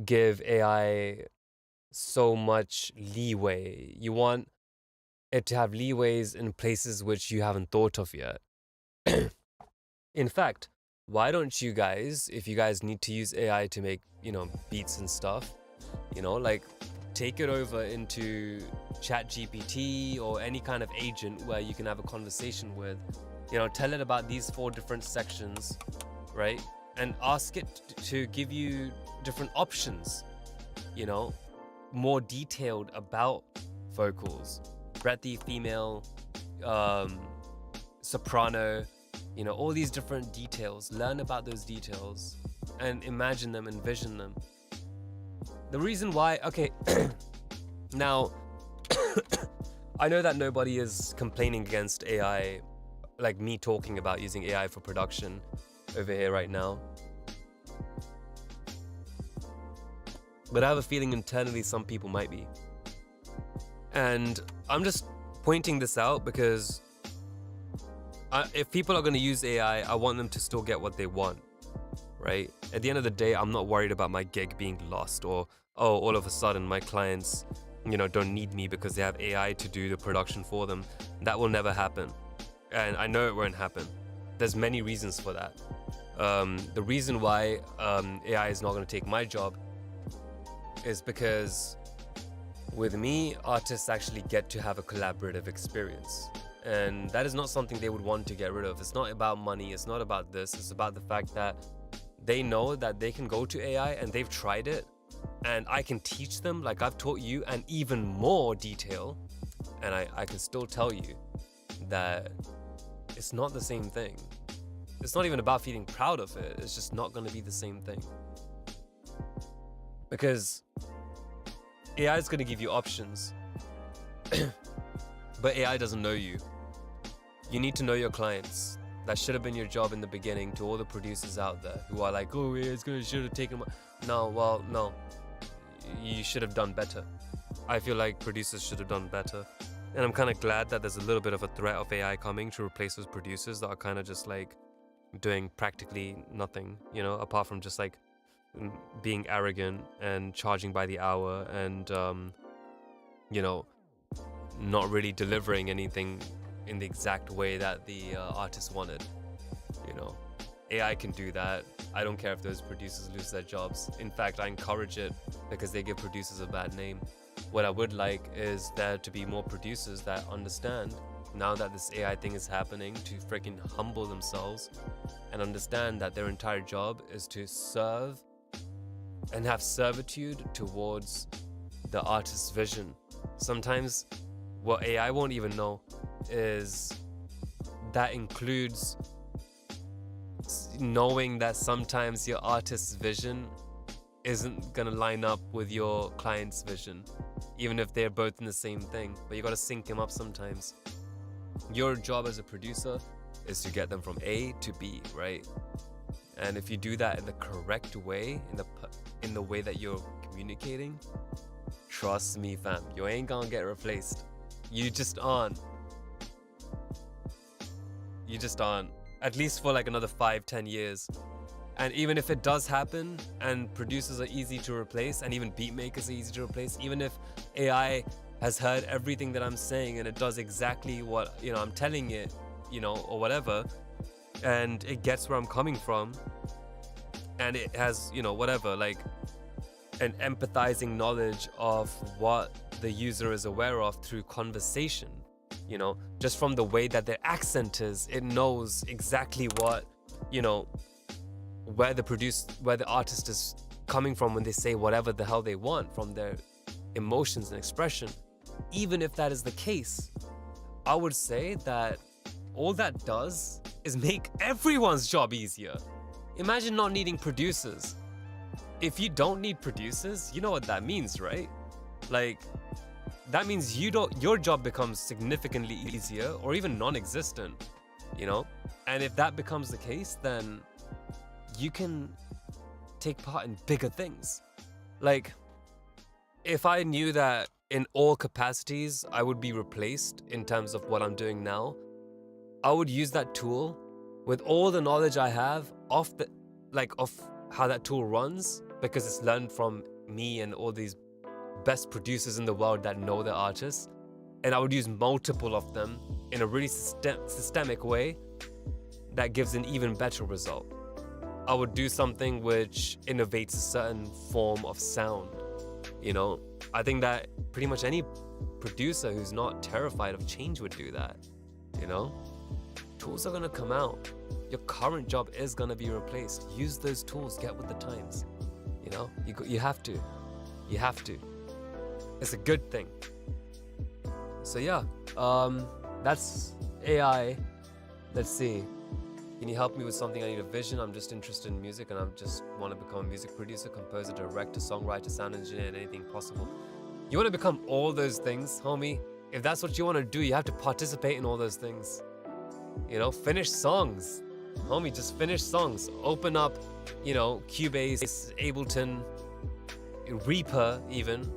give AI so much leeway. You want it to have leeways in places which you haven't thought of yet. In fact, why don't you guys, if you guys need to use AI to make, beats and stuff, like take it over into ChatGPT or any kind of agent where you can have a conversation with, tell it about these 4 different sections, right? And ask it to give you different options, more detailed about vocals, breathy, female, soprano, all these different details. Learn about those details and imagine them, envision them. The reason why, okay, now, I know that nobody is complaining against AI, like me talking about using AI for production over here right now. But I have a feeling internally some people might be. And I'm just pointing this out because if people are going to use AI, I want them to still get what they want, right? At the end of the day, I'm not worried about my gig being lost or, all of a sudden my clients, don't need me because they have AI to do the production for them. That will never happen. And I know it won't happen. There's many reasons for that. The reason why AI is not going to take my job is because with me, artists actually get to have a collaborative experience. And that is not something they would want to get rid of. It's not about money. It's not about this. It's about the fact that they know that they can go to AI and they've tried it. And I can teach them like I've taught you and even more detail. And I can still tell you that it's not the same thing. It's not even about feeling proud of it. It's just not going to be the same thing. Because AI is going to give you options. But AI doesn't know you. You need to know your clients. That should have been your job in the beginning. To all the producers out there who are like, oh, yeah, should have taken no. You should have done better. I feel like producers should have done better. And I'm kind of glad that there's a little bit of a threat of AI coming to replace those producers that are kind of just like doing practically nothing, apart from just like being arrogant and charging by the hour and, not really delivering anything in the exact way that the artist wanted, AI can do that. I don't care if those producers lose their jobs. In fact, I encourage it because they give producers a bad name. What I would like is there to be more producers that understand, now that this AI thing is happening, to freaking humble themselves and understand that their entire job is to serve and have servitude towards the artist's vision. Sometimes what AI won't even know is that includes knowing that sometimes your artist's vision isn't gonna line up with your client's vision, even if they're both in the same thing, but you gotta sync them up sometimes. Your job as a producer is to get them from A to B, right? And if you do that in the correct way, in the way that you're communicating, trust me fam, you ain't gonna get replaced. You just aren't. You just aren't. At least for like another 5-10 years. And even if it does happen, and producers are easy to replace, and even beat makers are easy to replace, even if AI has heard everything that I'm saying and it does exactly what, I'm telling it, or whatever, and it gets where I'm coming from, and it has, whatever, like an empathizing knowledge of what the user is aware of through conversation. Just from the way that their accent is, it knows exactly what, where the artist is coming from when they say whatever the hell they want from their emotions and expression. Even if that is the case, I would say that all that does is make everyone's job easier. Imagine not needing producers. If you don't need producers, you know what that means, right? Like, that means your job becomes significantly easier or even non-existent, And if that becomes the case, then you can take part in bigger things. Like, if I knew that in all capacities I would be replaced in terms of what I'm doing now, I would use that tool with all the knowledge I have of how that tool runs, because it's learned from me and all these best producers in the world that know their artists, and I would use multiple of them in a really systemic way that gives an even better result. I would do something which innovates a certain form of sound. I think that pretty much any producer who's not terrified of change would do that. Tools are gonna come out. Your current job is gonna be replaced. Use those tools, get with the times. You have to. You have to. It's a good thing. So yeah, that's AI. Let's see. Can you help me with something? I need a vision. I'm just interested in music and I just want to become a music producer, composer, director, songwriter, sound engineer, and anything possible. You want to become all those things, homie? If that's what you want to do, you have to participate in all those things. Finish songs. Homie, just finish songs. Open up, Cubase, Ableton, Reaper even,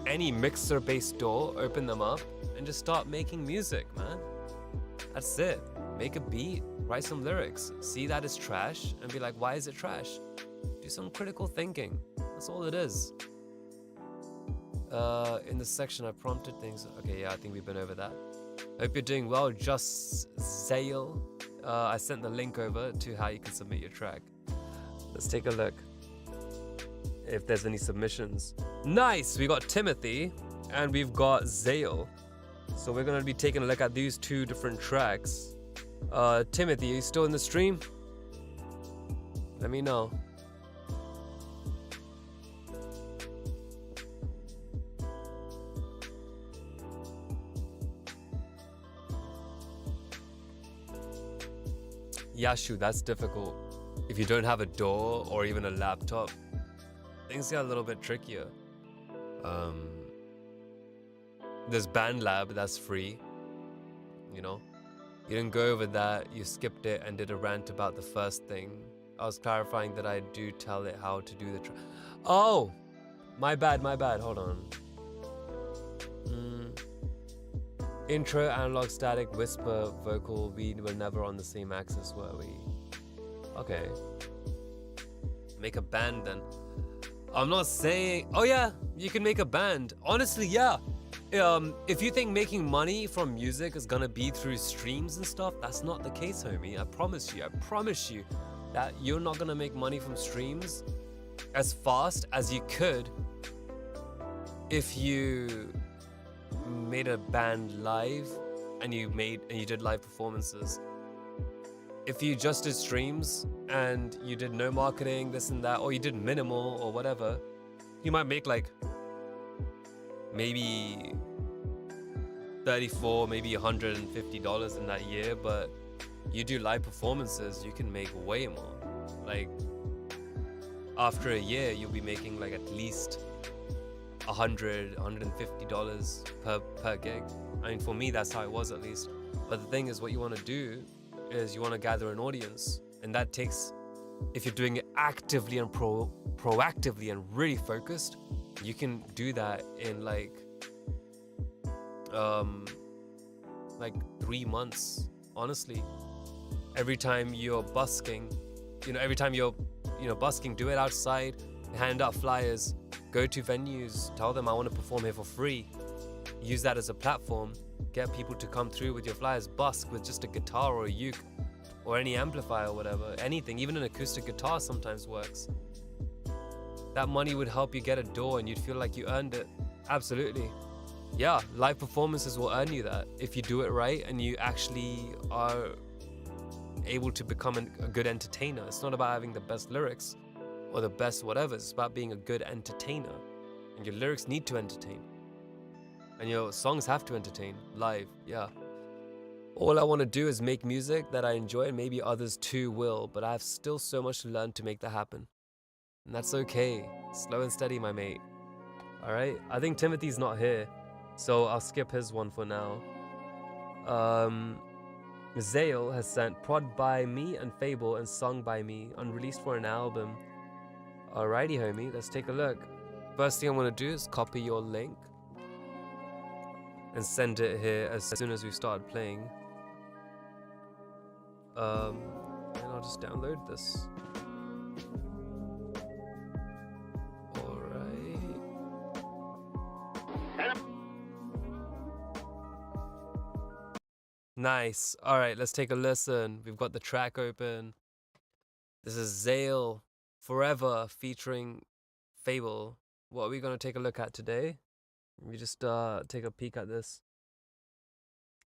any mixer-based DAW, open them up and just start making music, man. That's it. Make a beat, write some lyrics, see that it's trash, and be like, why is it trash? Do some critical thinking. That's all it is. In the section I prompted things. Okay, yeah, I think we've been over that. Hope you're doing well, Just Zale. I sent the link over to how you can submit your track. Let's take a look if there's any submissions. Nice! We got Timothy and we've got Zale. So we're gonna be taking a look at these two different tracks. Timothy, are you still in the stream? Let me know. Yashu, that's difficult. If you don't have a DAW or even a laptop, things get a little bit trickier. There's BandLab, that's free. You didn't go over that, you skipped it and did a rant about the first thing. I was clarifying that I do tell it how to do the track. Oh! My bad, hold on. Intro, analog, static, whisper, vocal, we were never on the same axis, were we? Okay. Make a band then. I'm not saying... Oh yeah, you can make a band. Honestly, yeah. If you think making money from music is gonna be through streams and stuff, that's not the case, homie. I promise you that you're not gonna make money from streams as fast as you could if you made a band live and you did live performances. If you just did streams and you did no marketing, this and that, or you did minimal or whatever, you might make like maybe $34, maybe $150 in that year. But you do live performances, you can make way more. Like after a year, you'll be making like at least $100, $150 per gig. I mean, for me, that's how it was at least. But the thing is, what you want to do is you want to gather an audience, and that takes, if you're doing it actively and proactively and really focused, you can do that in like 3 months. Honestly, every time you're busking, busking, do it outside, hand out flyers, go to venues, tell them I want to perform here for free. Use that as a platform, get people to come through with your flyers, busk with just a guitar or a uke or any amplifier or whatever, anything, even an acoustic guitar sometimes works. That money would help you get a door and you'd feel like you earned it. Absolutely. Yeah, live performances will earn you that if you do it right and you actually are able to become a good entertainer. It's not about having the best lyrics or the best whatever, it's about being a good entertainer. And your lyrics need to entertain. And your songs have to entertain live, yeah. All I want to do is make music that I enjoy, and maybe others too will, but I have still so much to learn to make that happen. And that's okay. Slow and steady, my mate. Alright? I think Timothy's not here, so I'll skip his one for now. Zale has sent Prod by Me and Fable and Sung by Me, unreleased for an album. Alrighty, homie, let's take a look. First thing I'm gonna do is copy your link and send it here as soon as we start playing. And I'll just download this. Alright. Nice. Alright, let's take a listen. We've got the track open. This is Zale Forever featuring Fable. What are we gonna take a look at today? Let me just take a peek at this.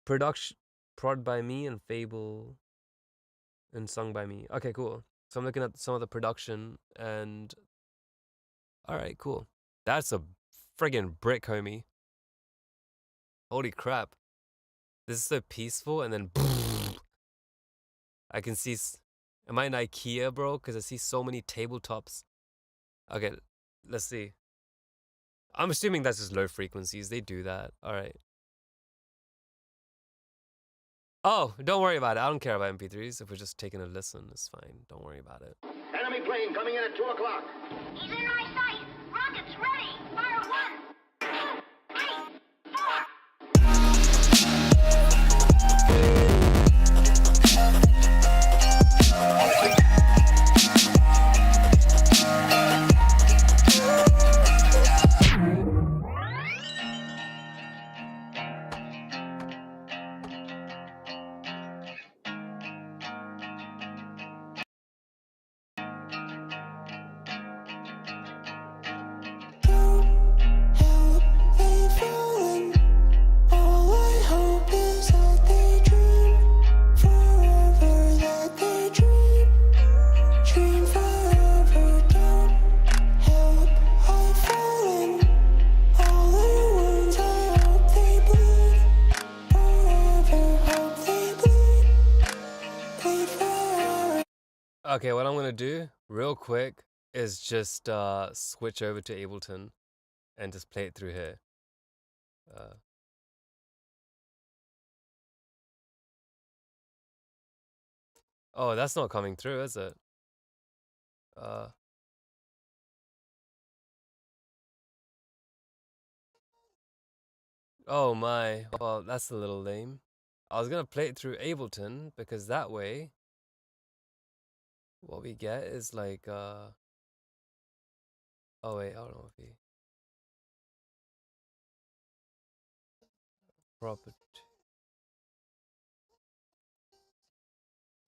Production, Prod by Me and Fable and Sung by Me. Okay, cool. So I'm looking at some of the production and... Alright, cool. That's a friggin' brick, homie. Holy crap. This is so peaceful and then... I can see... Am I in IKEA, bro? Because I see so many tabletops. Okay, let's see. I'm assuming that's just low frequencies. They do that. Alright. Oh, don't worry about it. I don't care about MP3s. If we're just taking a listen, it's fine. Don't worry about it. Enemy plane coming in at 2 o'clock. He's in my sight. Rockets ready. Fire 1, 2, 3, 4. Okay, what I'm gonna do real quick is just switch over to Ableton and just play it through here. Oh, that's not coming through, is it? Oh my, well, that's a little lame. I was gonna play it through Ableton because that way what we get is like oh wait, I don't know if he property.